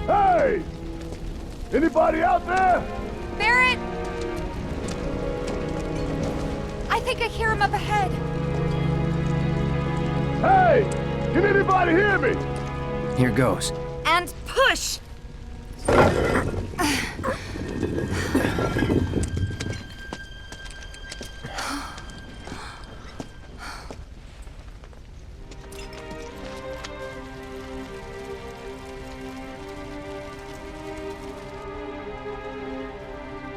Hey! Anybody out there? Barrett! I think I hear him up ahead. Hey! Can anybody hear me? Here goes. And push!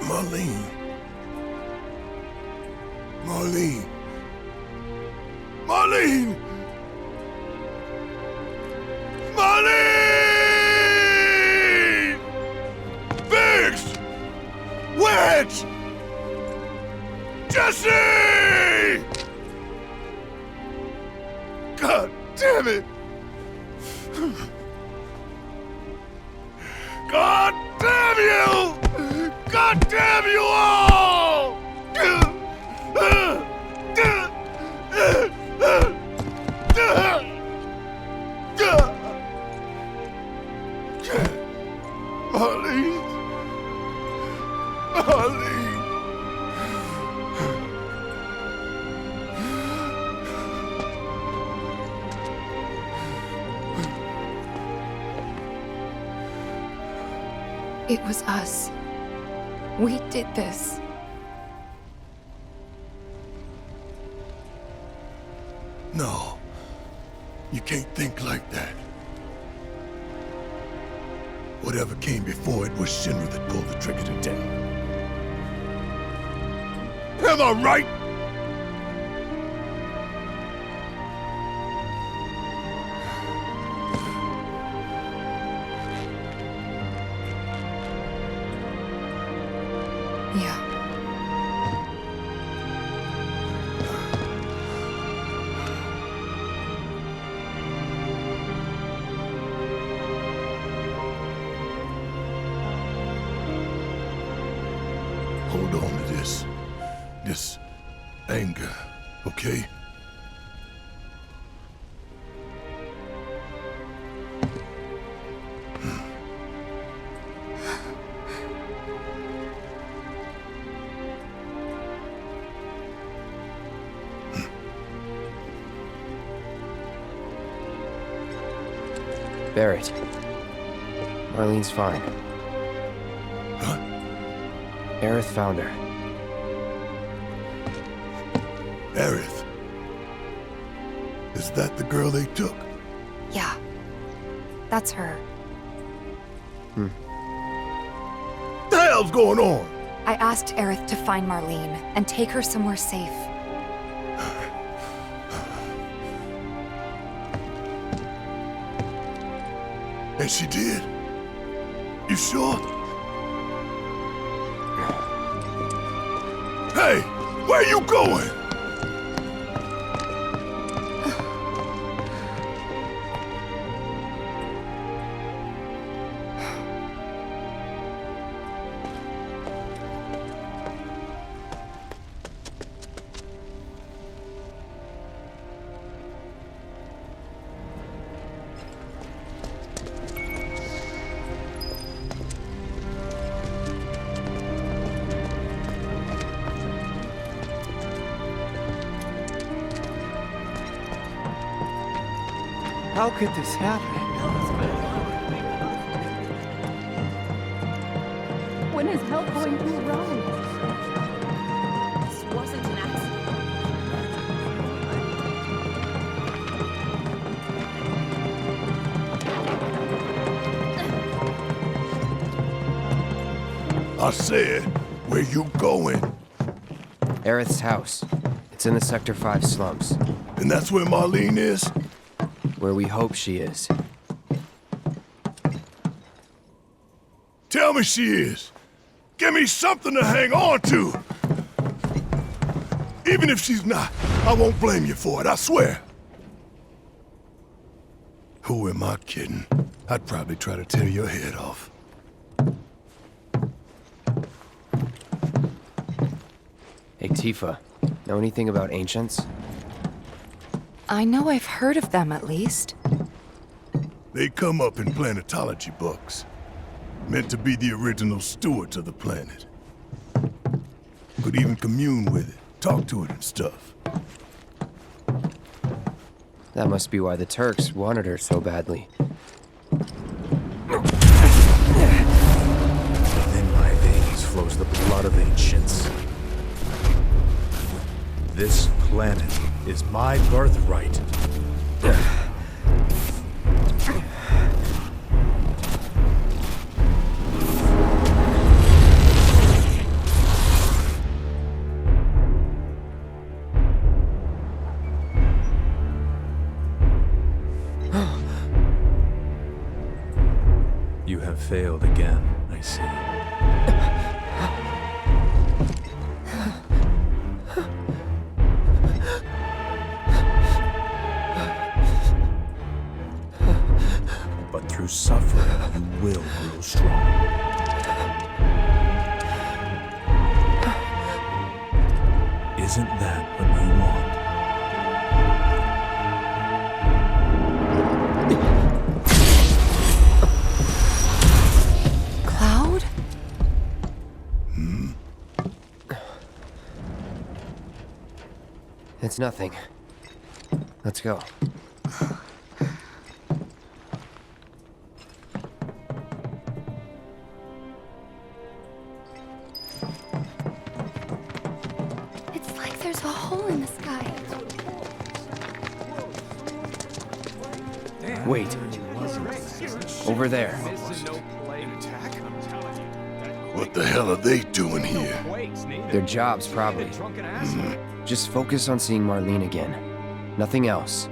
Marlene. Marlene. Marlene! Marlene! Biggs! Wedge! Jesse! God damn it! God damn you! God damn you all! Marlene. Marlene. It was us. We did this. No. You can't think like that. Whatever came before it was Shinra that pulled the trigger today. Am I right? Yeah. Hold on to this anger, okay? Barrett. Marlene's fine. Huh? Aerith found her. Aerith. Is that the girl they took? Yeah. That's her. What the hell's going on? I asked Aerith to find Marlene and take her somewhere safe. And she did? You sure? Hey, where you going? How could this happen? When is help going to arrive? This wasn't an accident. I said, where you going? Aerith's house. It's in the Sector 5 slums. And that's where Marlene is? Where we hope she is. Tell me she is. Give me something to hang on to. Even if she's not, I won't blame you for it, I swear. Who am I kidding? I'd probably try to tear your head off. Hey, Tifa. Know anything about ancients? I know I've heard of them at least. They come up in planetology books. Meant to be the original stewards of the planet. Could even commune with it, talk to it and stuff. That must be why the Turks wanted her so badly. Within my veins flows the blood of ancients. This planet is my birthright. You have failed again, I see. But through suffering, you will grow strong. Isn't that what you want? Cloud? It's nothing. Let's go. It's like there's a hole in the sky. Wait. Over there. What the hell are they doing here? Their jobs, probably. Just focus on seeing Marlene again. Nothing else.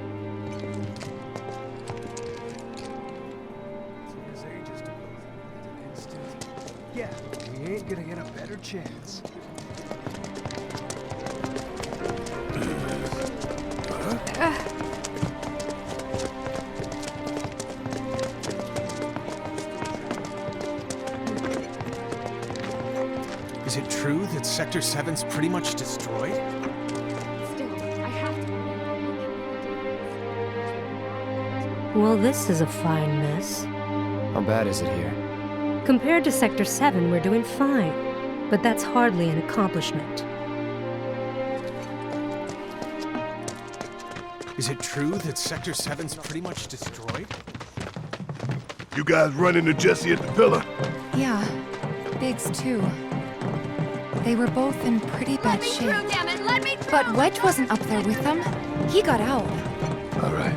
Yeah, we ain't gonna get a better chance. Is it true that Sector 7's pretty much destroyed? Still, I have to. Well, this is a fine mess. How bad is it here? Compared to Sector 7, we're doing fine. But that's hardly an accomplishment. Is it true that Sector 7's pretty much destroyed? You guys run into Jesse at the pillar? Yeah, Biggs too. They were both in pretty bad shape. Let me through, damn it! Let me through! But Wedge wasn't up there with them. He got out. All right.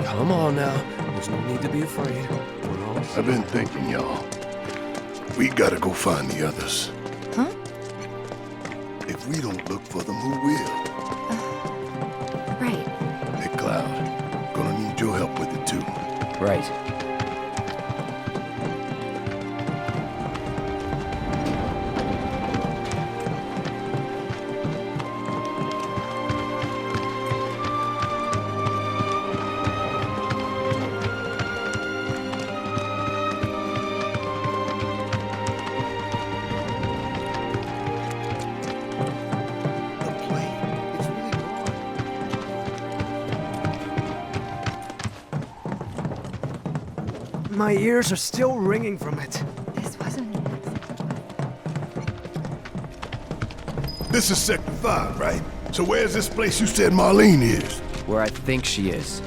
Come on now. There's no need to be afraid. We're all I've been thinking, y'all. We gotta go find the others. Huh? If we don't look for them, who will? Right. Hey, Cloud. Gonna need your help with it, too. right. The plane. It's really gone. My ears are still ringing from it. This wasn't. This is Sector 5, right? So where's this place you said Marlene is? Where I think she is.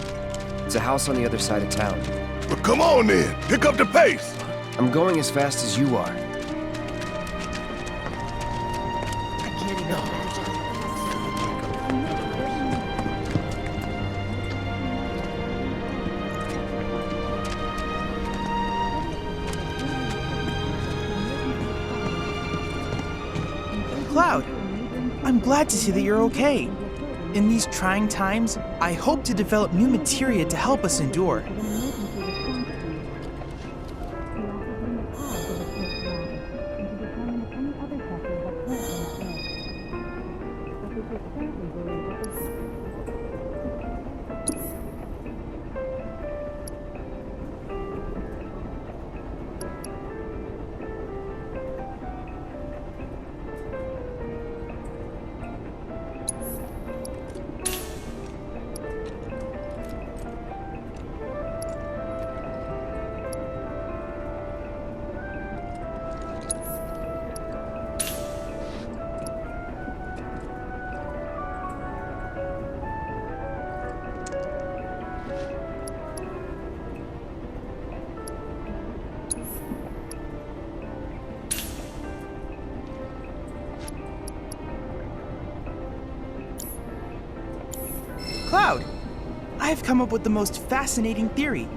It's a house on the other side of town. Well, come on then. Pick up the pace. I'm going as fast as you are. I can't even imagine. Cloud, I'm glad to see that you're okay. In these trying times, I hope to develop new materia to help us endure. Cloud, I have come up with the most fascinating theory.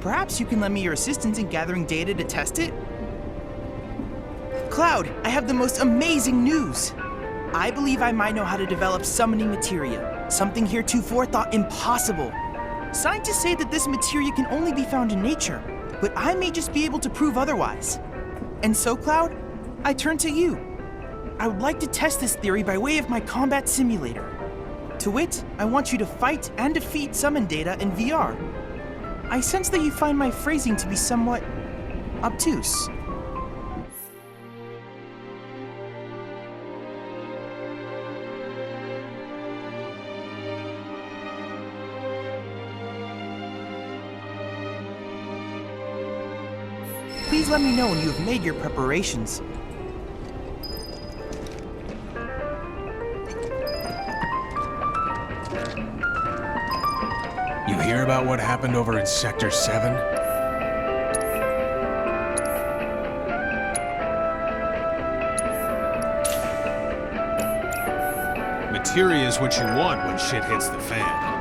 Perhaps you can lend me your assistance in gathering data to test it? Cloud, I have the most amazing news! I believe I might know how to develop summoning materia, something heretofore thought impossible. Scientists say that this materia can only be found in nature, but I may just be able to prove otherwise. And so, Cloud, I turn to you. I would like to test this theory by way of my combat simulator. To wit, I want you to fight and defeat summon data in VR. I sense that you find my phrasing to be somewhat obtuse. Please let me know when you have made your preparations. You hear about what happened over in Sector 7? Materia is what you want when shit hits the fan.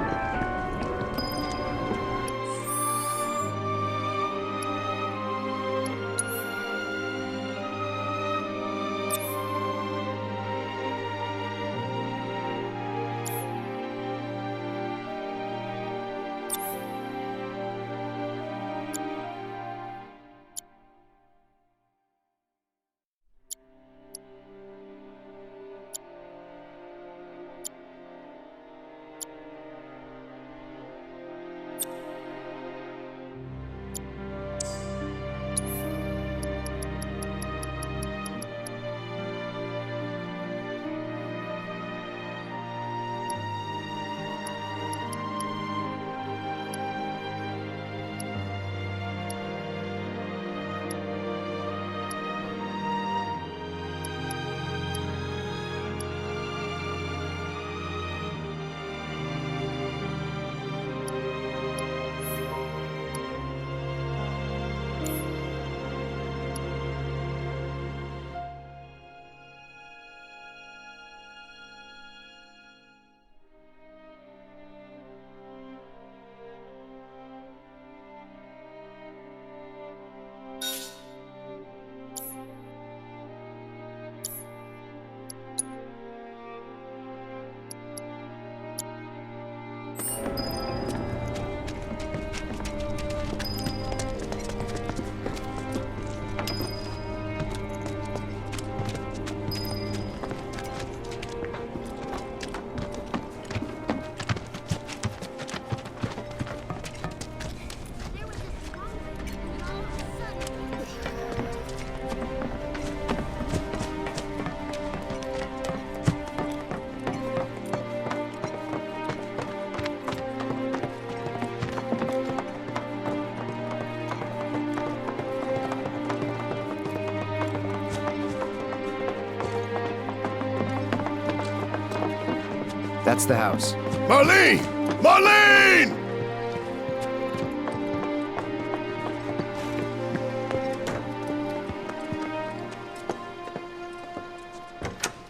That's the house. Marlene! Marlene!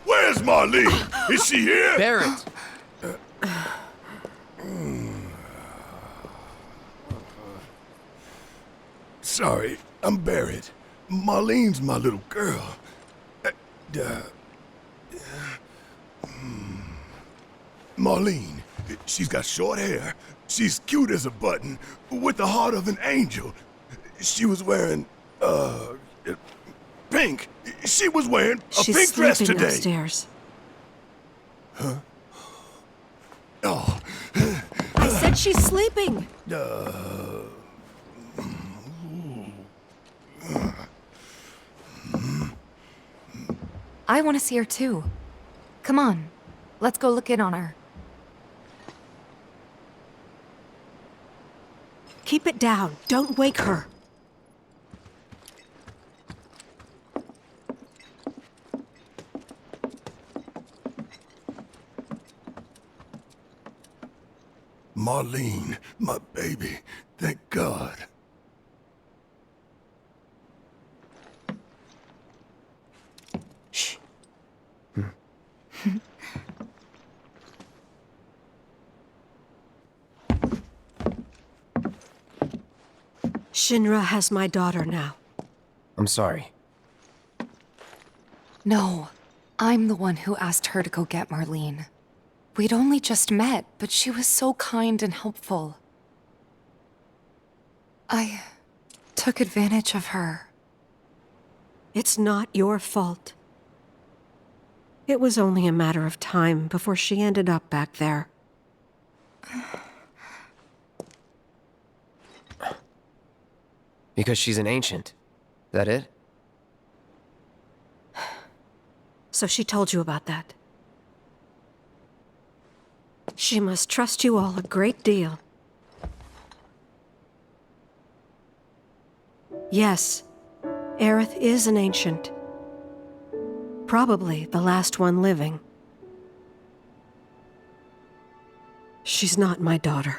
Where's Marlene? Is she here? Barrett! Sorry, I'm Barrett. Marlene's my little girl. Marlene. She's got short hair. She's cute as a button, with the heart of an angel. She was wearing, pink. She was wearing a She's pink dress sleeping today. upstairs. Huh? Oh. I said she's sleeping. I want to see her too. Come on, let's go look in on her. Keep it down. Don't wake her. Marlene, my baby. Thank God. Shh. Shinra has my daughter now. I'm sorry. No, I'm the one who asked her to go get Marlene. We'd only just met, but she was so kind and helpful. I took advantage of her. It's not your fault. It was only a matter of time before she ended up back there. Because she's an ancient. That it? So she told you about that. She must trust you all a great deal. Yes, Aerith is an ancient. Probably the last one living. She's not my daughter.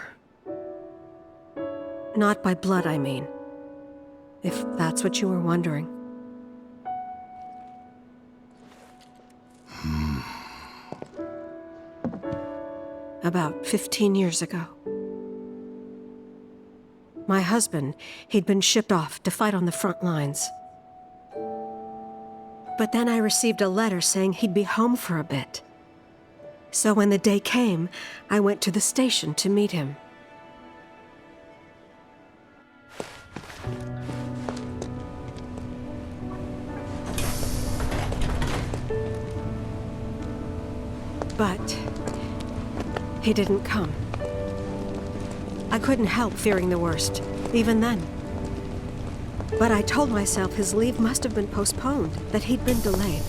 Not by blood, I mean. If that's what you were wondering. About 15 years ago. My husband, he'd been shipped off to fight on the front lines. But then I received a letter saying he'd be home for a bit. So when the day came, I went to the station to meet him. But he didn't come. I couldn't help fearing the worst, even then. But I told myself his leave must have been postponed, that he'd been delayed.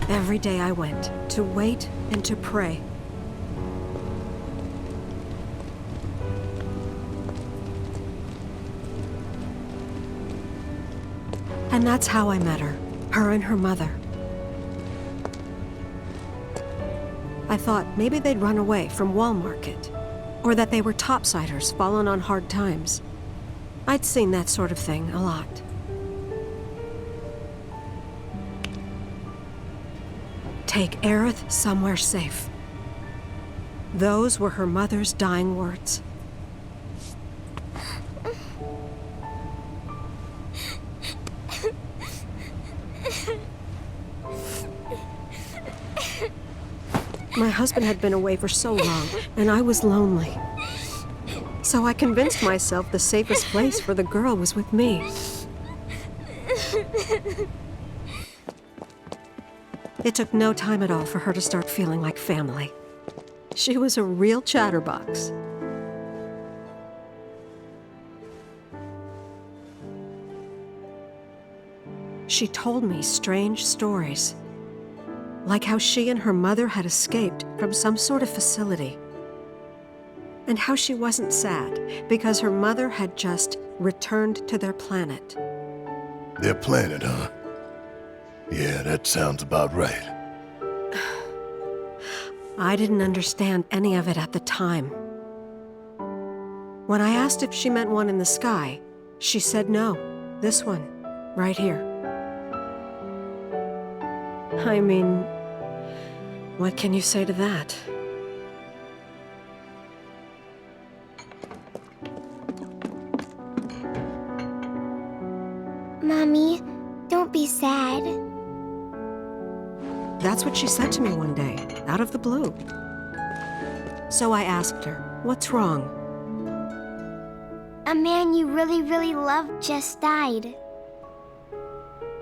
Every day I went, to wait and to pray. And that's how I met her and her mother. I thought maybe they'd run away from Wall Market, or that they were topsiders fallen on hard times. I'd seen that sort of thing a lot. Take Aerith somewhere safe. Those were her mother's dying words. My husband had been away for so long, and I was lonely. So I convinced myself the safest place for the girl was with me. It took no time at all for her to start feeling like family. She was a real chatterbox. She told me strange stories. Like how she and her mother had escaped from some sort of facility. And how she wasn't sad because her mother had just returned to their planet. Their planet, huh? Yeah, that sounds about right. I didn't understand any of it at the time. When I asked if she meant one in the sky, she said no. This one, right here. I mean, what can you say to that? Mommy, don't be sad. That's what she said to me one day, out of the blue. So I asked her, what's wrong? A man you really, really loved just died.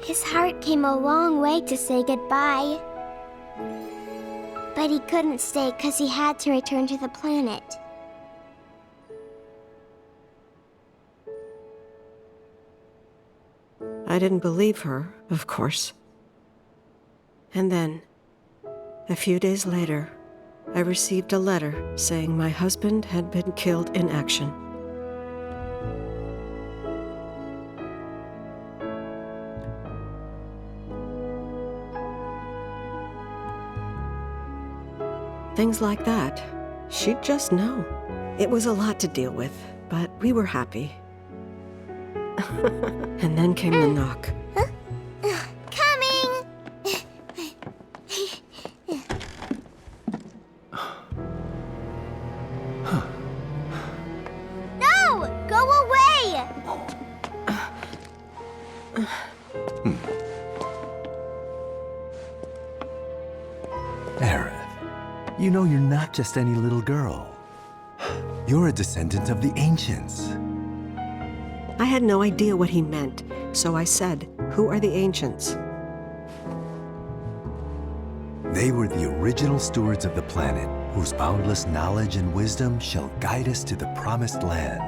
His heart came a long way to say goodbye. But he couldn't stay because he had to return to the planet. I didn't believe her, of course. And then, a few days later, I received a letter saying my husband had been killed in action. Things like that. She'd just know. It was a lot to deal with, but we were happy. And then came the knock. Coming! No! Go away! Aerith, you know you're not just any little girl. You're a descendant of the ancients. I had no idea what he meant, so I said, "Who are the ancients?" They were the original stewards of the planet, whose boundless knowledge and wisdom shall guide us to the promised land.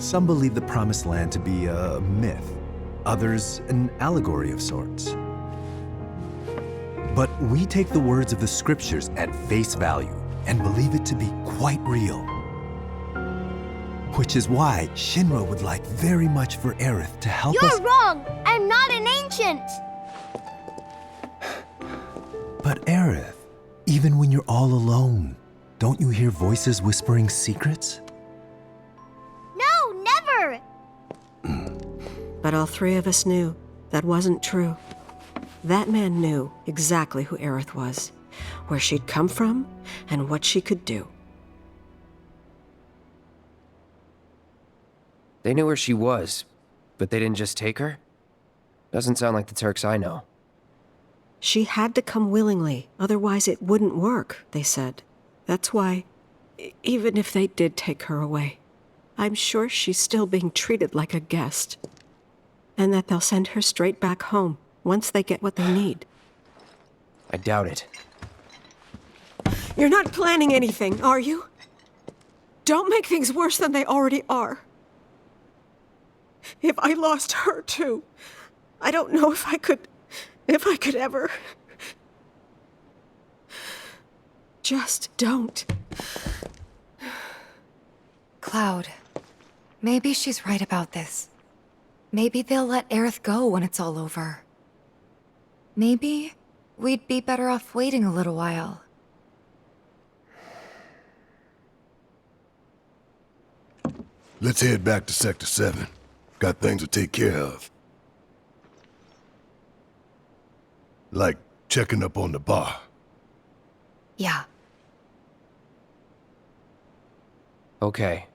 Some believe the promised land to be a myth, others an allegory of sorts. But we take the words of the scriptures at face value and believe it to be quite real. Which is why Shinra would like very much for Aerith to help us— You're wrong! I'm not an ancient! But Aerith, even when you're all alone, don't you hear voices whispering secrets? No, never! But all three of us knew that wasn't true. That man knew exactly who Aerith was, where she'd come from, and what she could do. They knew where she was, but they didn't just take her? Doesn't sound like the Turks I know. She had to come willingly, otherwise it wouldn't work, they said. That's why, even if they did take her away, I'm sure she's still being treated like a guest. And that they'll send her straight back home, once they get what they need. I doubt it. You're not planning anything, are you? Don't make things worse than they already are. If I lost her too, I don't know if I could ever. Just don't. Cloud, maybe she's right about this. Maybe they'll let Aerith go when it's all over. Maybe we'd be better off waiting a little while. Let's head back to Sector 7. Got things to take care of. Like checking up on the bar. Yeah. Okay.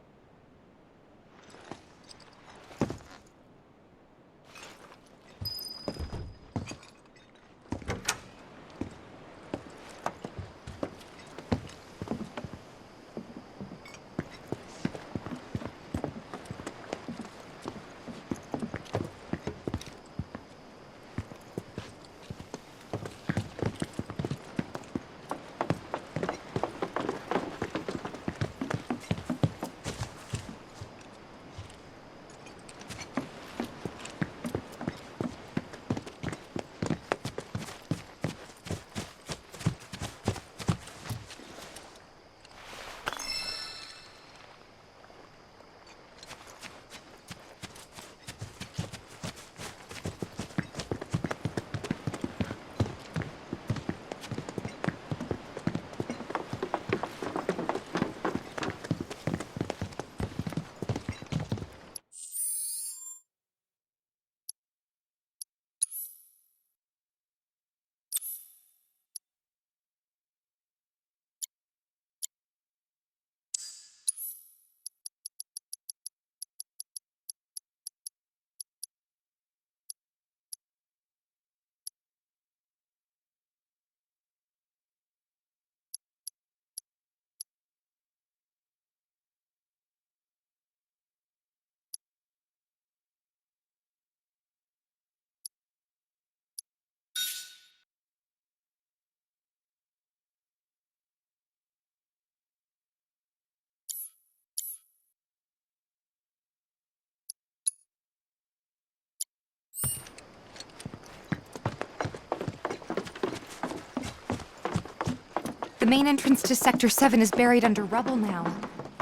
The main entrance to Sector 7 is buried under rubble now.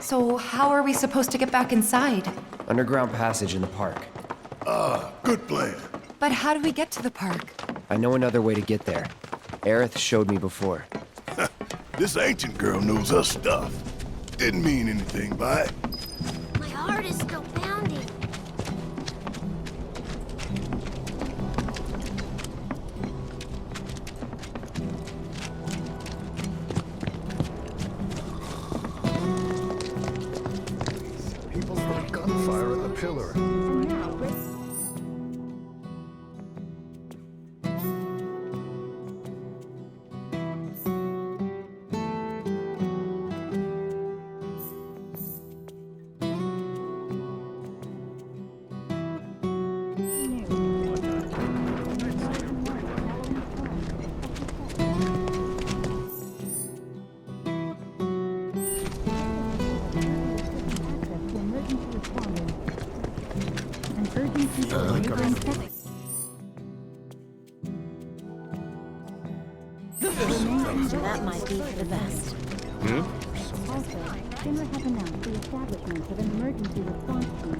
So how are we supposed to get back inside? Underground passage in the park. Good plan. But how do we get to the park? I know another way to get there. Aerith showed me before. This ancient girl knows her stuff. Didn't mean anything by it. My heart is still pounding. People from gunfire at the pillar. That might be for the best. Also, Shinra has announced the establishment of an emergency response team.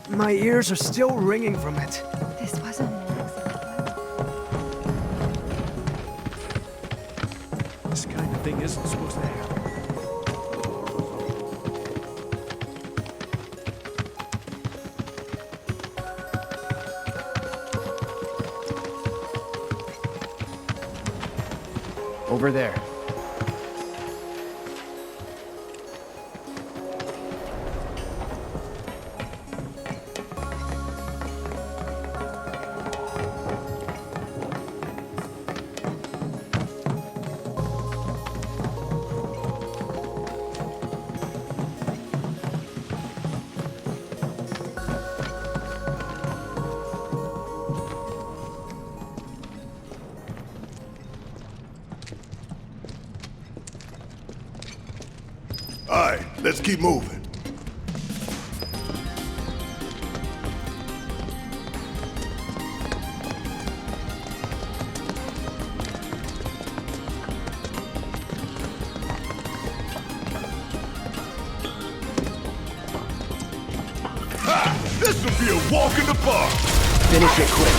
My ears are still ringing from it. This wasn't an accident. This kind of thing isn't supposed to happen. Over there. Alright, let's keep moving. Ha! This will be a walk in the park! Finish it quick.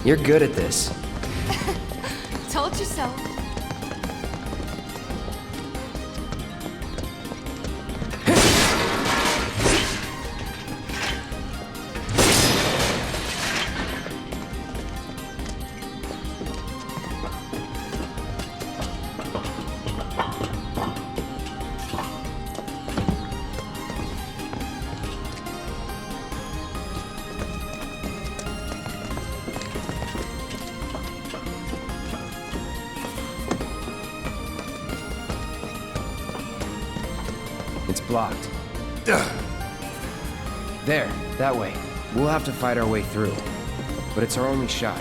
You're good at this. Told you so. It's blocked. There, that way. We'll have to fight our way through. But it's our only shot.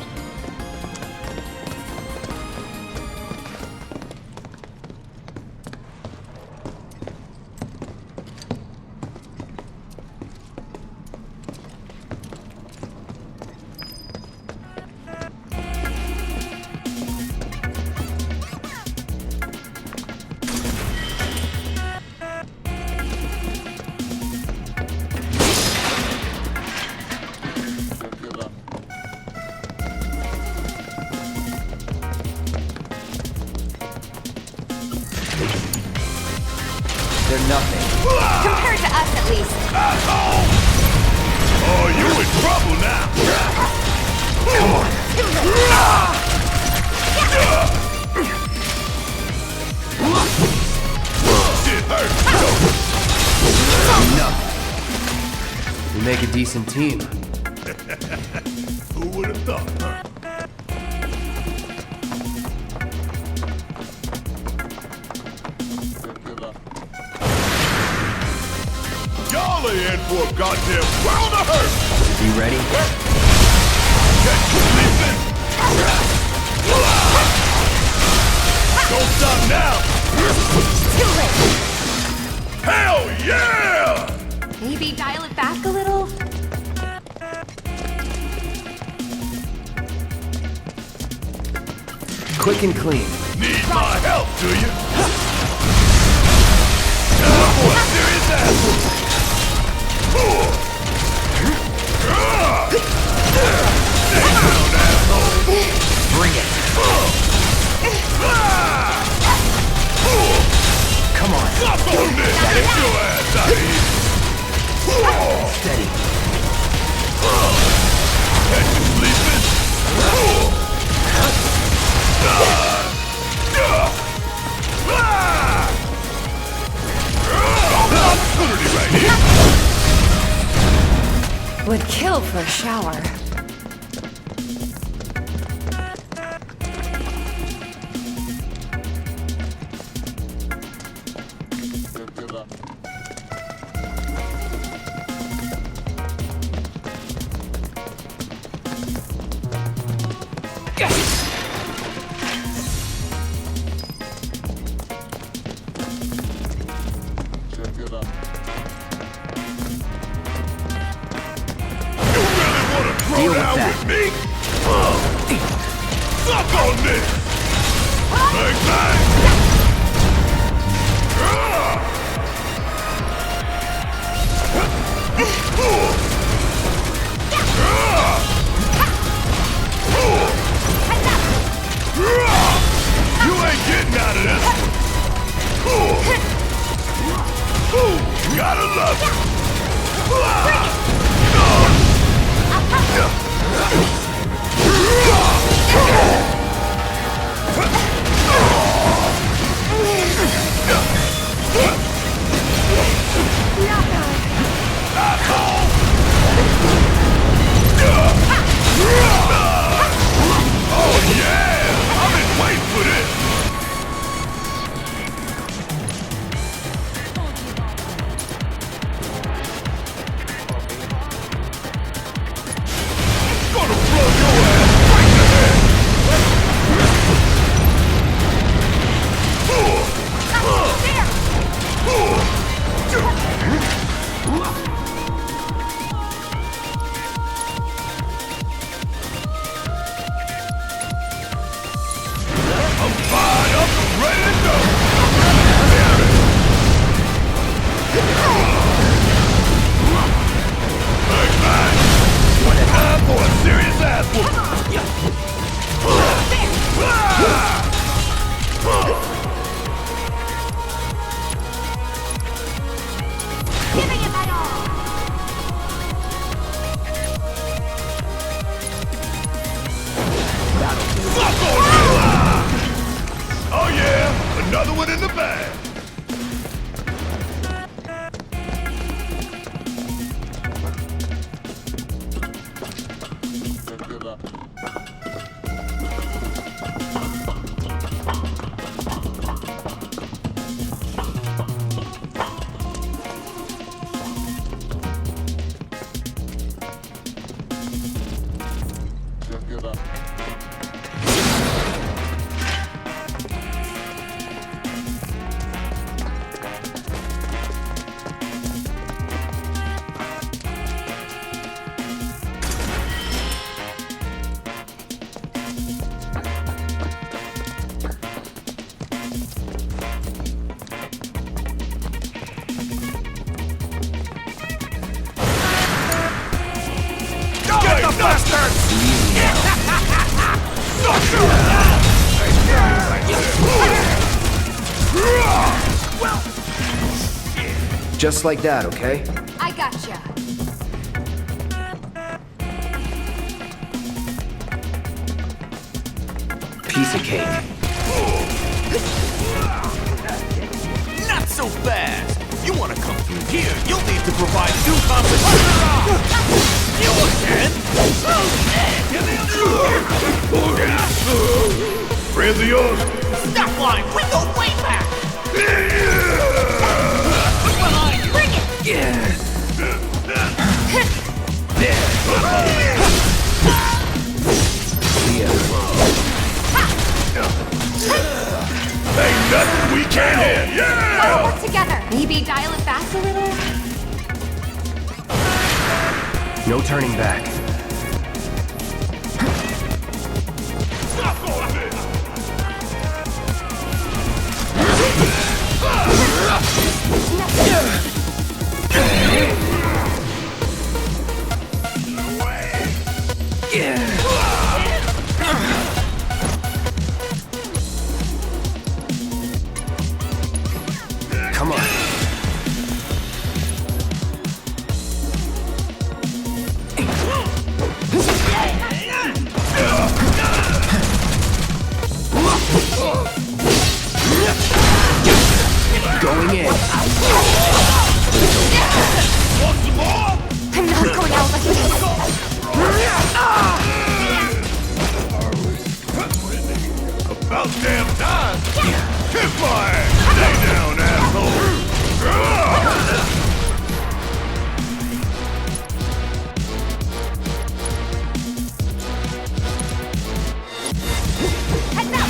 They're nothing. Compared to us, at least. Asshole! Oh, you in trouble now! Come on! Shit hurts! Enough. We make a decent team. Who would have thought, huh? Y'all are in for a goddamn world of hurt! You ready? Catch you sleeping! Don't stop now! Too late. Hell yeah! Maybe dial it back a little? Quick and clean. Need my help, do you? For a serious asshole! Stay down, asshole! Bring it. Come on. Suck on this! Get your ass out of here! Steady. Catch you sleeping? Opportunity right here! Would kill for a shower. Deal with that. With me? Suck on this! Bang, bang! You ain't getting out of this one! Gotta love it! Oh yeah! I've been waiting for this! Gonna blow just like that, okay? I gotcha. Piece of cake. Not so fast! You wanna come through here, you'll need to provide new competition! You again? Friends of yours? Stop lying! We go way back! Behind you! Bring it! Ain't nothing we can't handle. Yeah! Gotta work together. Maybe dial it back a little? No turning back. Stop on this! Come on. Going in. Want some more? I'm not going out like this. About damn time! Kiss my ass! Stay down, asshole!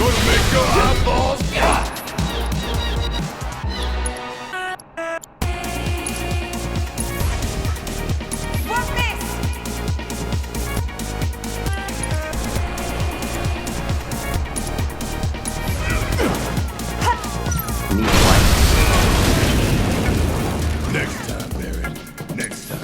Gonna make your eyeballs pop! What's this? Need light. Next time, Barrett. Next time.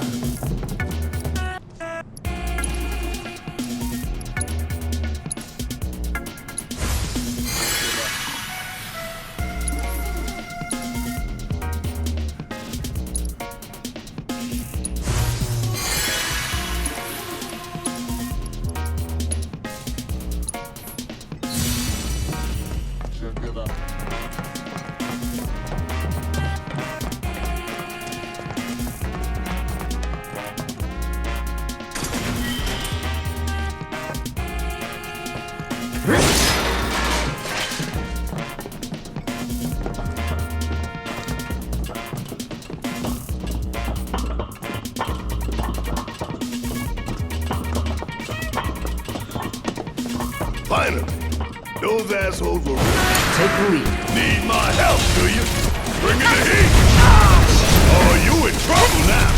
Finally! Those assholes will Take the lead. need my help, do you? Bring in the heat! Oh, you in trouble now!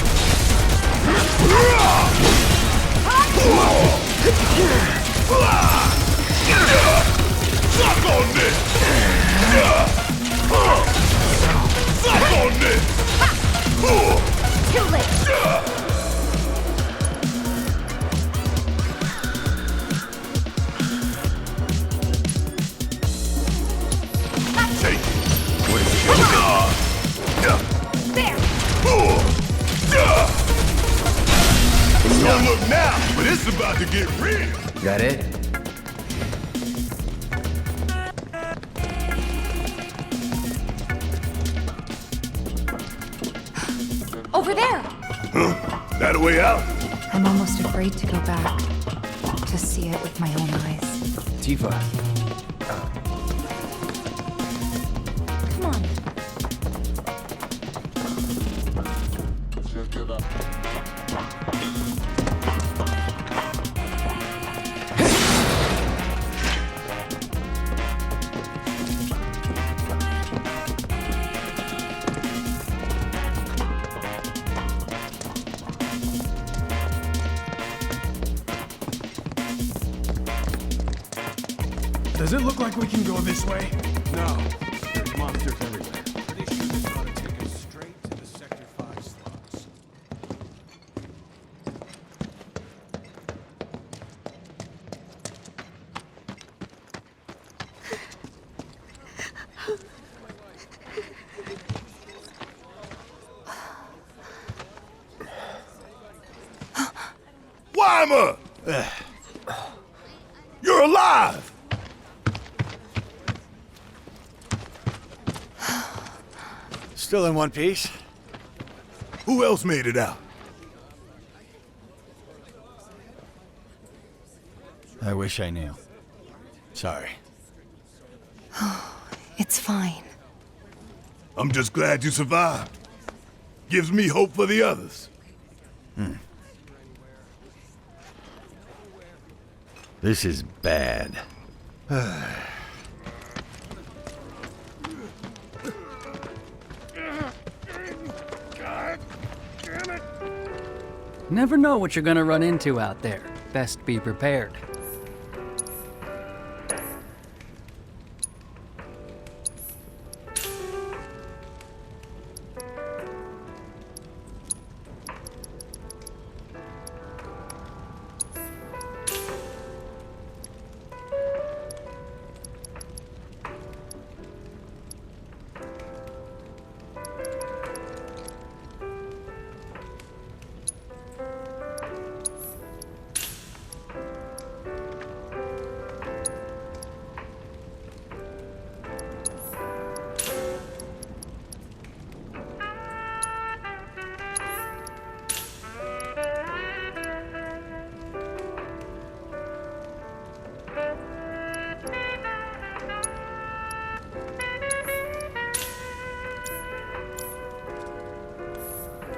Suck on this! Suck on this! Too late. Take it! What is it? There. It's gonna look now, but it's about to get real! That it? Over there. Huh? That a way out? I'm almost afraid to go back. To see it with my own eyes. Tifa. Come on. Does it look like we can go this way? No. There's monsters everywhere. Pretty sure this ought to take us straight to the Sector 5 slots. Weimer! You're alive! Still in one piece. Who else made it out? I wish I knew. Sorry. It's fine. I'm just glad you survived. Gives me hope for the others. This is bad. Never know what you're gonna run into out there. Best be prepared.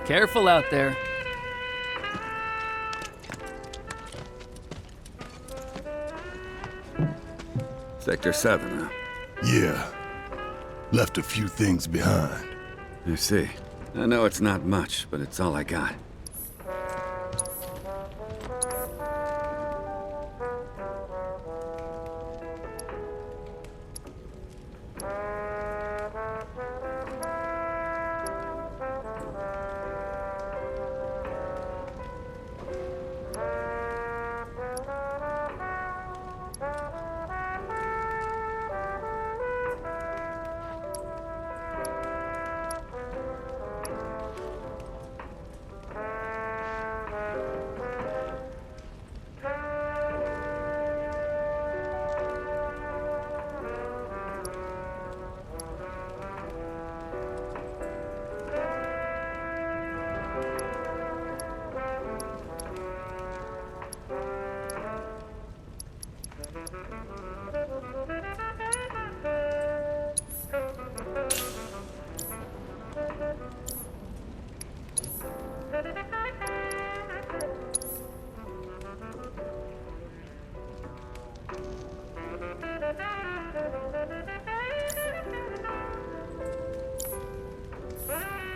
Careful out there. Sector 7, huh? Yeah. Left a few things behind. I see. I know it's not much, but it's all I got.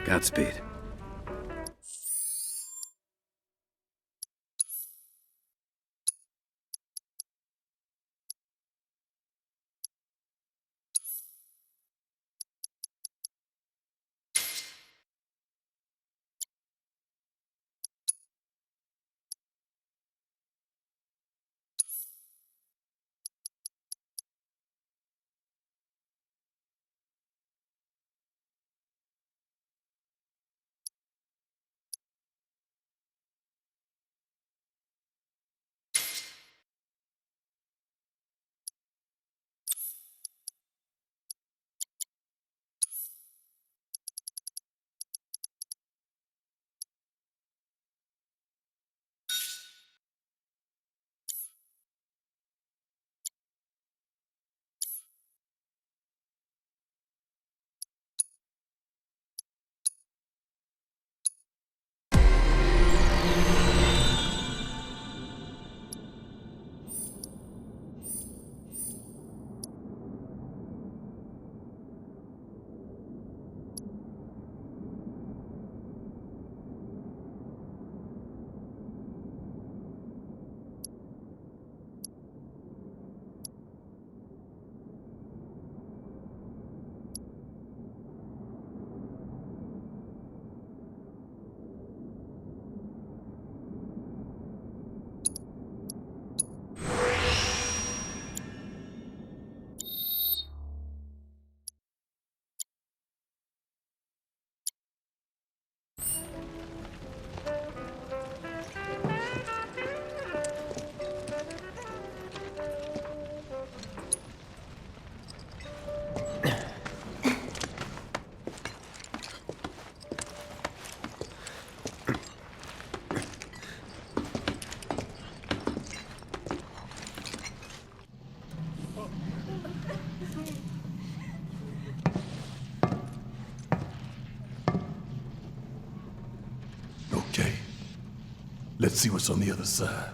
Godspeed. Okay. Let's see what's on the other side.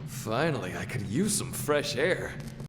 Finally, I could use some fresh air.